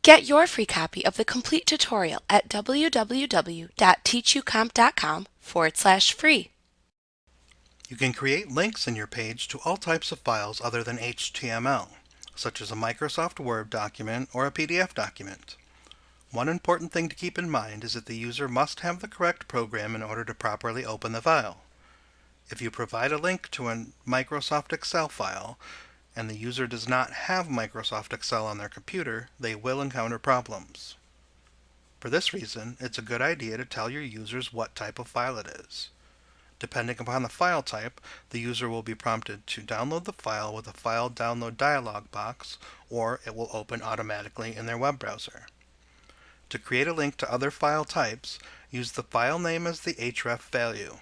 Get your free copy of the complete tutorial at www.teachucomp.com/free. You can create links in your page to all types of files other than HTML, such as a Microsoft Word document or a PDF document. One important thing to keep in mind is that the user must have the correct program in order to properly open the file. If you provide a link to a Microsoft Excel file and the user does not have Microsoft Excel on their computer, they will encounter problems. For this reason, it's a good idea to tell your users what type of file it is. Depending upon the file type, the user will be prompted to download the file with a file download dialog box, or it will open automatically in their web browser. To create a link to other file types, use the file name as the href value.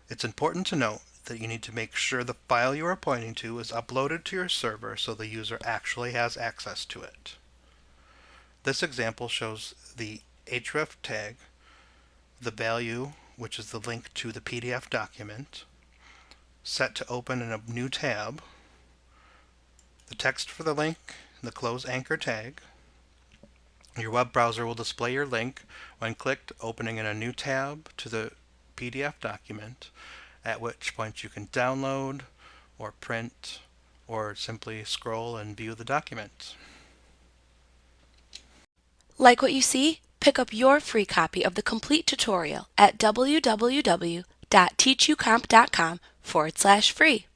It's important to note that you need to make sure the file you are pointing to is uploaded to your server so the user actually has access to it. This example shows the href tag, the value, which is the link to the PDF document, set to open in a new tab, the text for the link, the close anchor tag. Your web browser will display your link when clicked, opening in a new tab to the PDF document, at which point you can download or print or simply scroll and view the document. Like what you see? Pick up your free copy of the complete tutorial at www.teachucomp.com/free.